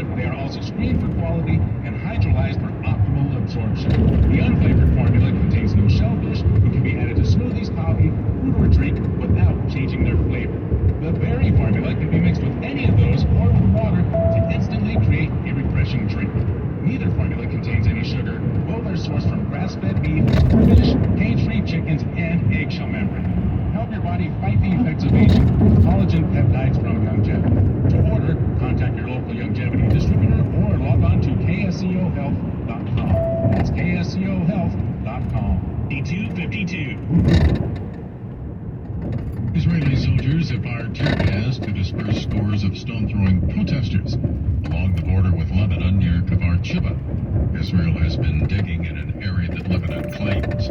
sensitive, they are also screened for quality and hydrolyzed for optimal absorption. The unflavored formula contains no shellfish and can be added to smoothies, coffee, food, or drink without changing their flavor. The berry formula can be mixed with any of those or with water to instantly create a refreshing drink. Neither formula contains any sugar. Both are sourced from grass-fed beef, fish, cage-free chickens, and eggshell membrane. Help your body fight the effects of aging with collagen peptides from Longevity. To order, contact your local Longevity distributor or log on to kscohealth.com. That's kscohealth.com. D252. Israeli soldiers have fired tear gas to disperse scores of stone-throwing protesters along the border with Lebanon near Kfar Chiba. Israel has been digging in an area that Lebanon claims.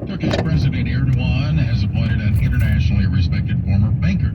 Turkish President Erdogan has appointed an internationally respected former banker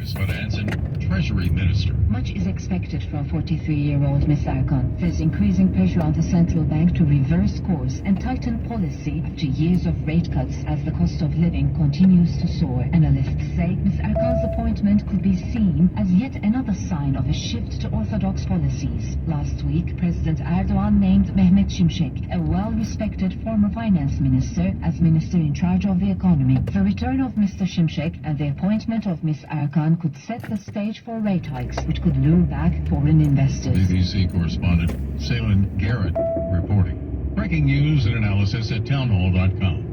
as finance and treasury minister. Much is expected from 43-year-old Ms. Erdogan. There's increasing pressure on the central bank to reverse course and tighten policy after years of rate cuts as the cost of living continues to soar. Analysts say Ms. Erdogan's appointment could be seen as yet another sign of a shift to orthodox policies. Last week, President Erdogan named Mehmet Şimşek, a well-respected former finance minister, as minister in charge of the economy. The return of Mr. Şimşek and the appointment of Ms. Erdogan could set the stage for rate hikes, which could lure back foreign investors. BBC correspondent Salin Garrett reporting. Breaking news and analysis at townhall.com.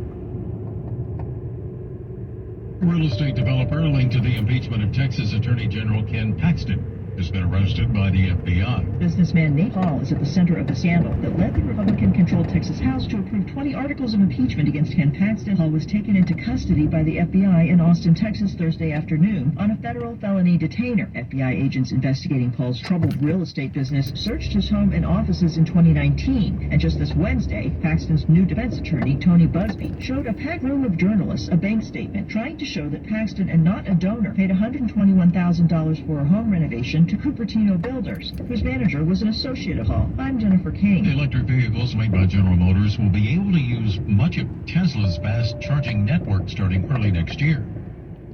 Real estate developer linked to the impeachment of Texas Attorney General Ken Paxton has been arrested by the FBI. Businessman Nate Hall is at the center of the scandal that led the Republican-controlled Texas House to approve 20 articles of impeachment against Ken Paxton. Hall was taken into custody by the FBI in Austin, Texas, Thursday afternoon on a federal felony detainer. FBI agents investigating Hall's troubled real estate business searched his home and offices in 2019. And just this Wednesday, Paxton's new defense attorney, Tony Busby, showed a packed room of journalists a bank statement trying to show that Paxton, and not a donor, paid $121,000 for a home renovation to Cupertino Builders, whose manager was an associate of Hall. I'm Jennifer King. Electric vehicles made by General Motors will be able to use much of Tesla's fast charging network starting early next year.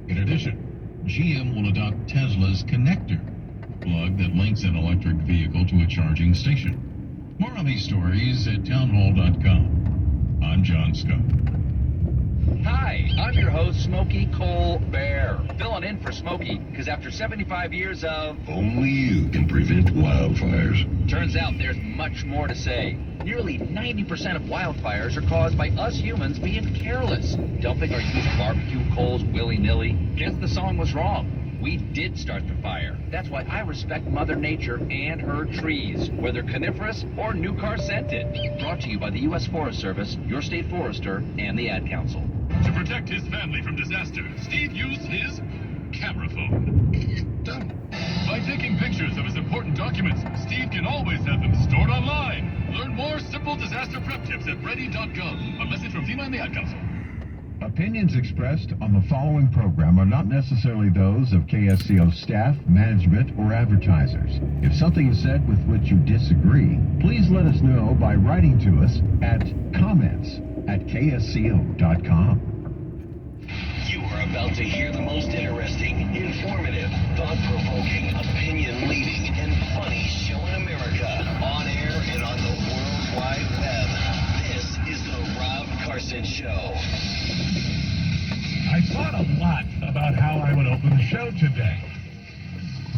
In addition, GM will adopt Tesla's connector, a plug that links an electric vehicle to a charging station. More on these stories at townhall.com. I'm John Scott. Hi, I'm your host, Smokey Colbert. Filling in for Smokey, because after 75 years of... Only you can prevent wildfires. Turns out there's much more to say. Nearly 90% of wildfires are caused by us humans being careless, dumping our used barbecue coals willy-nilly. Guess the song was wrong. We did start the fire. That's why I respect Mother Nature and her trees, whether coniferous or new car scented. Brought to you by the U.S. Forest Service, your state forester, and the Ad Council. To protect his family from disaster, Steve used his camera phone. Done. By taking pictures of his important documents, Steve can always have them stored online. Learn more simple disaster prep tips at ready.gov. A message from FEMA and the Ad Council. Opinions expressed on the following program are not necessarily those of KSCO staff, management, or advertisers. If something is said with which you disagree, please let us know by writing to us at comments@ksco.com. You are about to hear the most interesting, informative, thought-provoking, opinion-leading, and funny show in America. On air and on the World Wide Web. This is the Rob Carson Show. I thought a lot about how I would open the show today.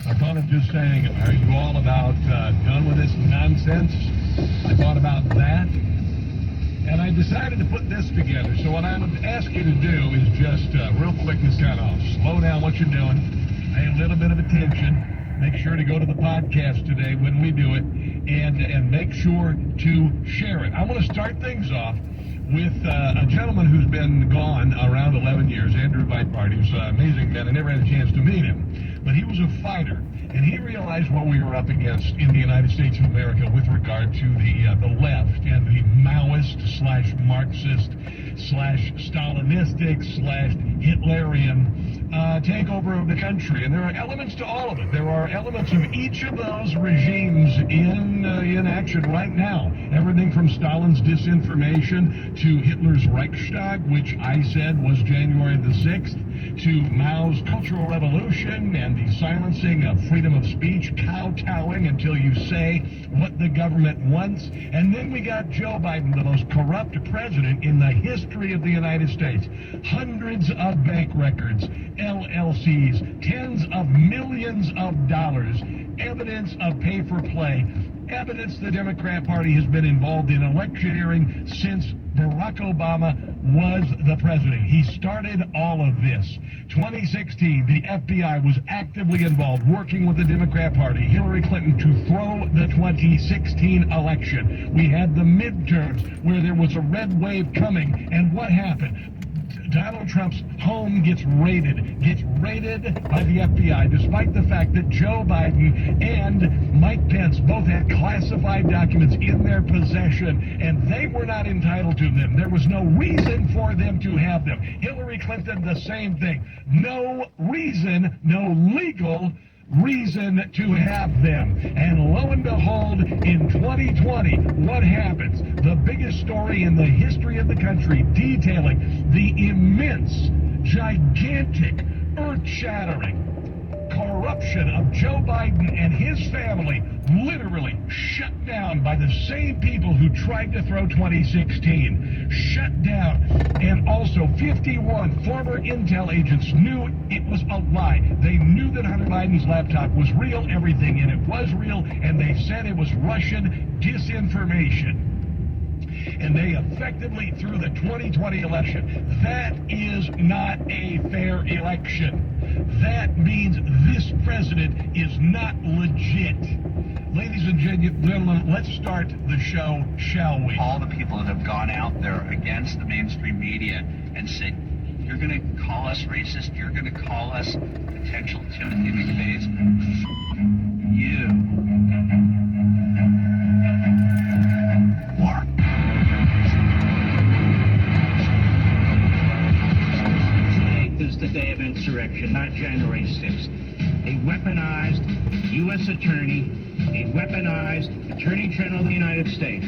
I thought of just saying, are you all about done with this nonsense? I thought about that. And I decided to put this together. So what I would ask you to do is just real quick, just kind of slow down what you're doing, pay a little bit of attention, make sure to go to the podcast today when we do it, and make sure to share it. I want to start things off with a gentleman who's been gone around 11 years, Andrew Breitbart. He was an amazing man. I never had a chance to meet him, but he was a fighter, and he realized what we were up against in the United States of America with regard to the left and the Maoist/Marxist/Stalinistic/Hitlerian takeover of the country. And there are elements to all of it. There are elements of each of those regimes in action right now. Everything from Stalin's disinformation to Hitler's Reichstag, which I said was January the 6th. to Mao's Cultural Revolution and the silencing of freedom of speech, kowtowing until you say what the government wants. And then we got Joe Biden, the most corrupt president in the history of the United States. Hundreds of bank records, LLCs, tens of millions of dollars, evidence of pay for play, evidence the Democrat Party has been involved in electioneering since Barack Obama was the president. He started all of this. 2016, the FBI was actively involved, working with the Democrat Party, Hillary Clinton, to throw the 2016 election. We had the midterms where there was a red wave coming, and what happened? Donald Trump's home gets raided by the FBI, despite the fact that Joe Biden and Mike Pence both had classified documents in their possession, and they were not entitled to them. There was no reason for them to have them. Hillary Clinton, the same thing. No reason, no legal reason to have them. And lo and behold, in 2020, what happens? The biggest story in the history of the country, detailing the immense, gigantic, earth-shattering corruption of Joe Biden and his family, literally shut down by the same people who tried to throw 2016. Shut down. And also 51 former intel agents knew it was a lie. They knew that Hunter Biden's laptop was real, everything in it was real, and they said it was Russian disinformation. And they effectively threw the 2020 election. That is not a fair election. That means this president is not legit. Ladies and gentlemen, let's start the show, shall we? All the people that have gone out there against the mainstream media and said, you're going to call us racist, you're going to call us potential Timothy McVeighs. You. War. Is the day of insurrection, not January 6th. A weaponized U.S. attorney, a weaponized Attorney General of the United States,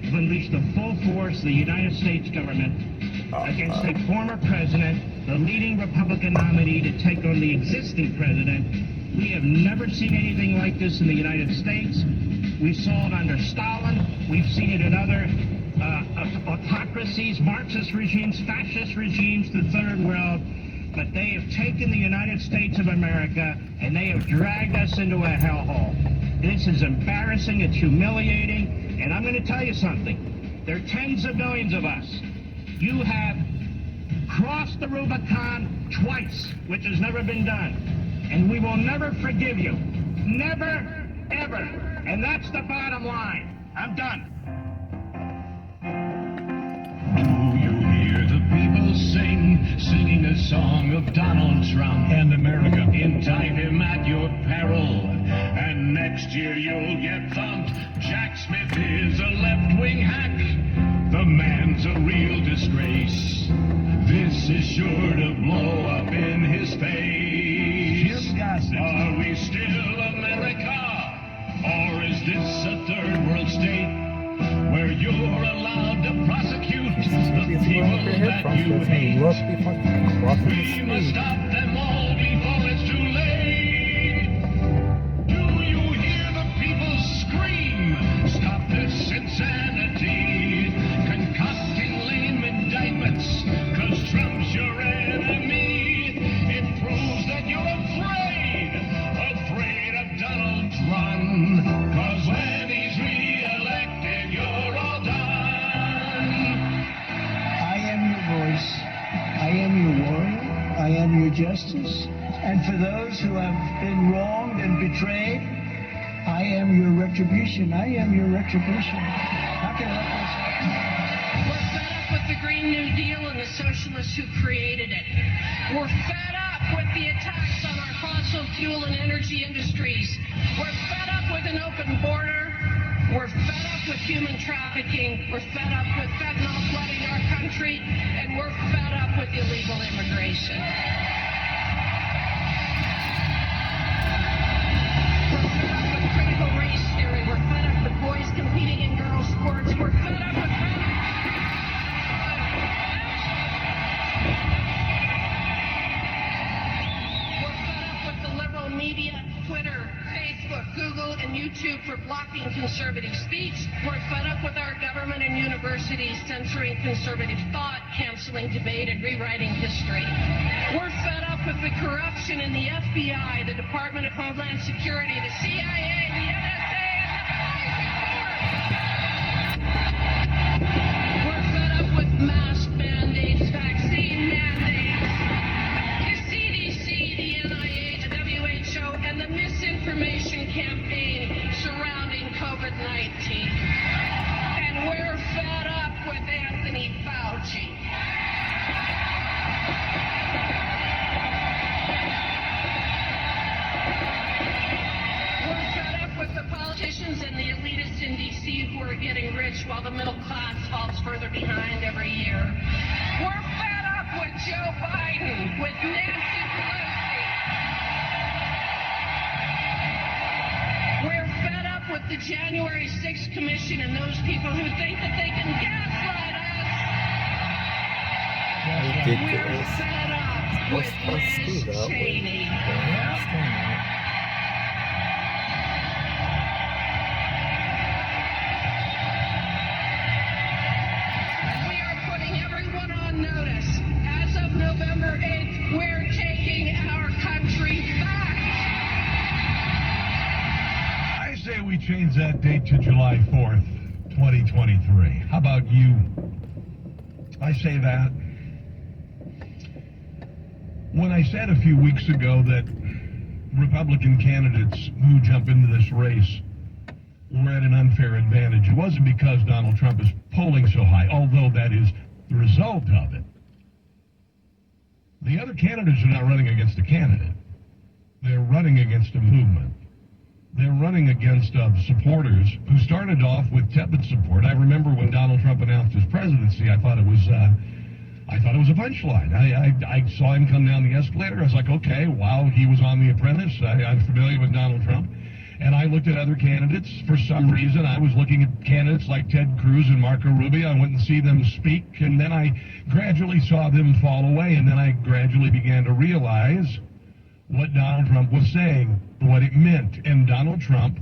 have unleashed the full force of the United States government against a former president, the leading Republican nominee to take on the existing president. We have never seen anything like this in the United States. We saw it under Stalin. We've seen it in other autocracies, Marxist regimes, fascist regimes, the Third World. But they have taken the United States of America and they have dragged us into a hellhole. This is embarrassing, it's humiliating, and I'm going to tell you something. There are tens of millions of us. You have crossed the Rubicon twice, which has never been done. And we will never forgive you. Never, ever. And that's the bottom line. I'm done. Singing a song of Donald Trump And America. Indict him at your peril, and next year you'll get thumped. Jack Smith is a left-wing hack. The man's a real disgrace. This is sure to blow up in his face. Are we still America, or is this a third world state where you're allowed to prosecute the people that you hate? We must stop them all before it's too late. Do you hear the people scream? Stop this insanity. Concocting lame indictments, 'cause Trump's your enemy. It proves that you're afraid of Donald Trump. 'Cause when he's re-elected, you're all done. I am your voice. I am your warrior. I am your justice. And for those who have been wronged and betrayed, I am your retribution. I am your retribution. How can I let this happen? We're fed up with the Green New Deal and the socialists who created it. We're fed up with the attacks on our fossil fuel and energy industries. We're fed up with an open border. We're fed up with human trafficking. We're fed up with fentanyl flooding our country. And we're fed up with illegal immigration. We're fed up with critical race theory. We're fed up with boys competing in girls' sports. We're fed up with... YouTube for blocking conservative speech. We're fed up with our government and universities censoring conservative thought, canceling debate, and rewriting history. We're fed up with the corruption in the FBI, the Department of Homeland Security, the CIA, the NSA, and the We're fed up with mask mandates, vaccine mandates, the CDC, the NIH, the WHO, and the misinformation campaign surrounding COVID-19. And we're fed up with Anthony Fauci. We're fed up with the politicians and the elitists in D.C. who are getting rich while the middle class falls further behind every year. We're fed up with Joe Biden, with Nancy Pelosi. We're fed up with the January 6th Commission and those people who think that they can gaslight us. We're fed up with Liz Cheney. We are putting everyone on notice. As of November 8th, we're taking our country back. I say we change that date to July 4th, 2023. How about you? I say that. When I said a few weeks ago that Republican candidates who jump into this race were at an unfair advantage, it wasn't because Donald Trump is polling so high, although that is the result of it. The other candidates are not running against a candidate. They're running against a movement. They're running against supporters who started off with tepid support. I remember when Donald Trump announced his presidency, I thought it was a punchline. I saw him come down the escalator. I was like, okay, wow, he was on The Apprentice. I'm familiar with Donald Trump. And I looked at other candidates. For some reason, I was looking at candidates like Ted Cruz and Marco Rubio. I went and see them speak, and then I gradually saw them fall away, and then I gradually began to realize what Donald Trump was saying, what it meant. And Donald Trump,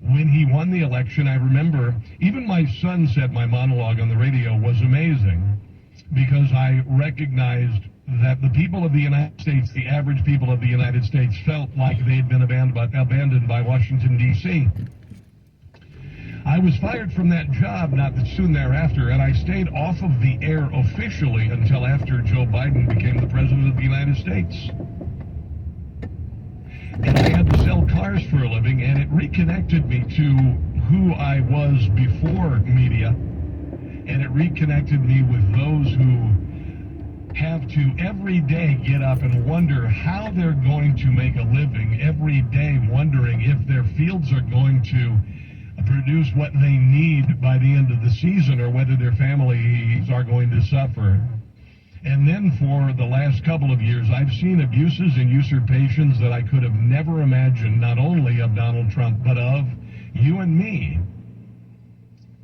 when he won the election, I remember, even my son said my monologue on the radio was amazing, because I recognized that the people of the United States, the average people of the United States, felt like they had been abandoned by Washington, D.C. I was fired from that job not that soon thereafter, and I stayed off of the air officially until after Joe Biden became the President of the United States. And I had to sell cars for a living, and it reconnected me to who I was before media. And it reconnected me with those who have to every day get up and wonder how they're going to make a living, every day wondering if their fields are going to produce what they need by the end of the season or whether their families are going to suffer. And then for the last couple of years, I've seen abuses and usurpations that I could have never imagined, not only of Donald Trump, but of you and me.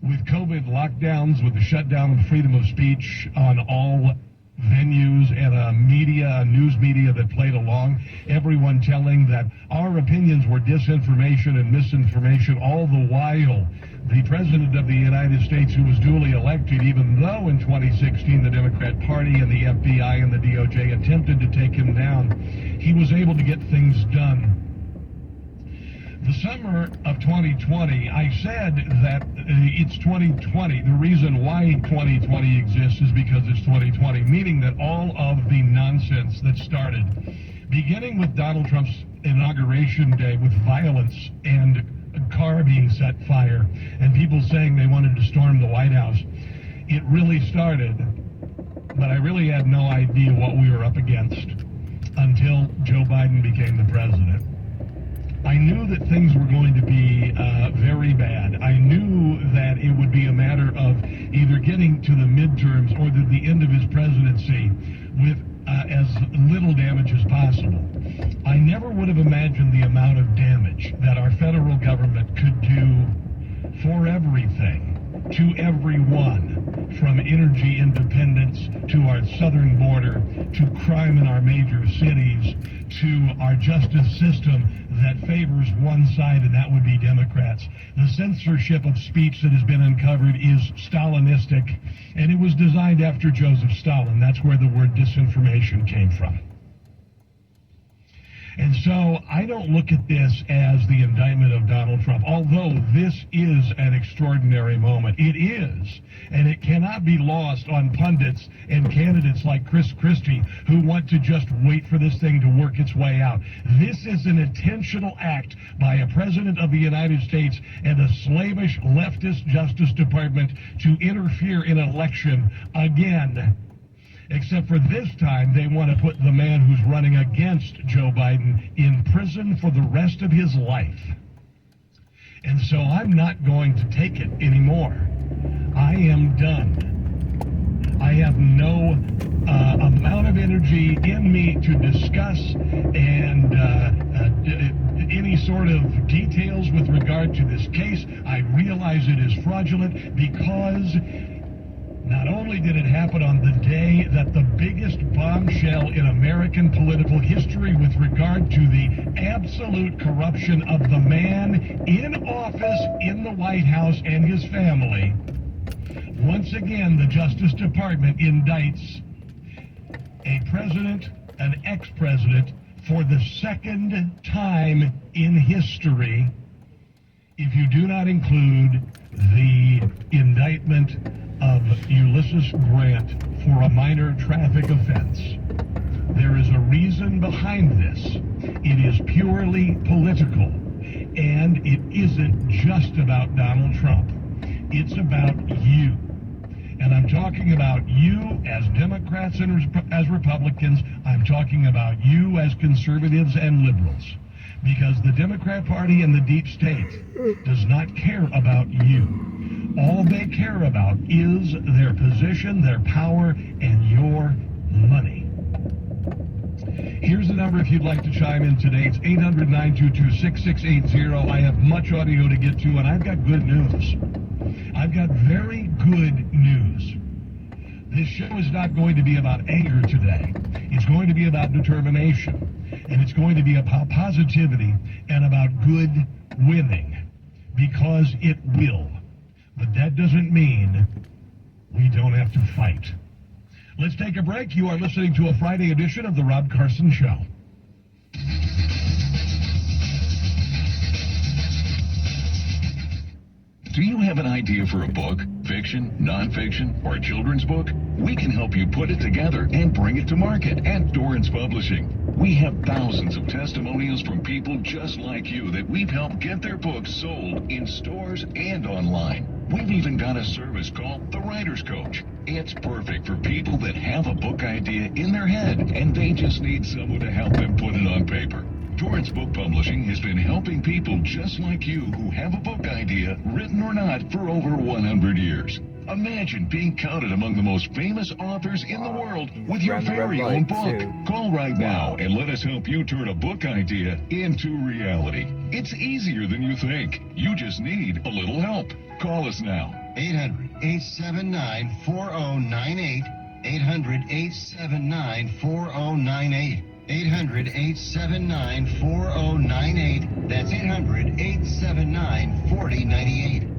With COVID lockdowns, with the shutdown of freedom of speech on all venues and news media that played along, everyone telling that our opinions were disinformation and misinformation, all the while the President of the United States, who was duly elected, even though in 2016 the Democrat Party and the FBI and the DOJ attempted to take him down, he was able to get things done. The summer of 2020, I said that it's 2020. The reason why 2020 exists is because it's 2020, meaning that all of the nonsense that started, beginning with Donald Trump's inauguration day with violence and a car being set fire and people saying they wanted to storm the White House, it really started, but I really had no idea what we were up against until Joe Biden became the president. I knew that things were going to be very bad. I knew that it would be a matter of either getting to the midterms or the end of his presidency with as little damage as possible. I never would have imagined the amount of damage that our federal government could do for everything to everyone, from energy independence to our southern border, to crime in our major cities, to our justice system that favors one side, and that would be Democrats. The censorship of speech that has been uncovered is Stalinistic, and it was designed after Joseph Stalin. That's where the word disinformation came from. And so I don't look at this as the indictment of Donald Trump, although this is an extraordinary moment. It is, and it cannot be lost on pundits and candidates like Chris Christie who want to just wait for this thing to work its way out. This is an intentional act by a president of the United States and a slavish leftist Justice Department to interfere in an election again. Except for this time, they want to put the man who's running against Joe Biden in prison for the rest of his life. And so I'm not going to take it anymore. I am done. I have no amount of energy in me to discuss and any sort of details with regard to this case. I realize it is fraudulent because not only did it happen on the day that the biggest bombshell in American political history with regard to the absolute corruption of the man in office in the White House and his family, once again the Justice Department indicts a president, an ex-president, for the second time in history, if you do not include the indictment of Ulysses Grant for a minor traffic offense. There is a reason behind this. It is purely political, and it isn't just about Donald Trump. It's about you. And I'm talking about you as Democrats and as Republicans. I'm talking about you as conservatives and liberals. Because the Democrat Party and the deep state does not care about you. All they care about is their position, their power, and your money. Here's the number if you'd like to chime in today. It's 800-922-6680. I have much audio to get to, and I've got good news. I've got very good news. This show is not going to be about anger today. It's going to be about determination. And it's going to be about positivity and about good winning. Because it will. But that doesn't mean we don't have to fight. Let's take a break. You are listening to a Friday edition of The Rob Carson Show. Do you have an idea for a book, fiction, nonfiction, or a children's book? We can help you put it together and bring it to market at Dorrance Publishing. We have thousands of testimonials from people just like you that we've helped get their books sold in stores and online. We've even got a service called The Writer's Coach. It's perfect for people that have a book idea in their head and they just need someone to help them put it on paper. Dorrance Book Publishing has been helping people just like you who have a book idea, written or not, for over 100 years. Imagine being counted among the most famous authors in the world with your very own book. Call right now and let us help you turn a book idea into reality. It's easier than you think. You just need a little help. Call us now. 800-879-4098. 800-879-4098. 800-879-4098. That's 800-879-4098.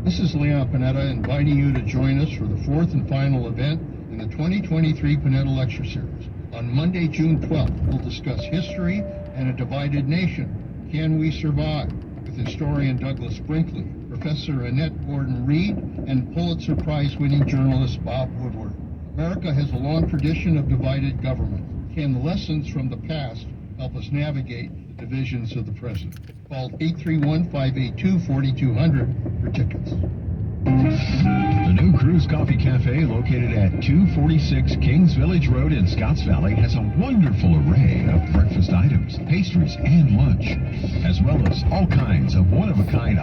This is Leon Panetta inviting you to join us for the fourth and final event in the 2023 Panetta Lecture Series. On Monday, June 12th, we'll discuss history and a divided nation. Can we survive? With historian Douglas Brinkley, Professor Annette Gordon-Reed, and Pulitzer Prize-winning journalist Bob Woodward. America has a long tradition of divided government. Can the lessons from the past help us navigate the divisions of the present? Call 831-582-4200 for tickets. The new Cruise Coffee Cafe, located at 246 Kings Village Road in Scotts Valley, has a wonderful array of breakfast items, pastries, and lunch, as well as all kinds of one-of-a-kind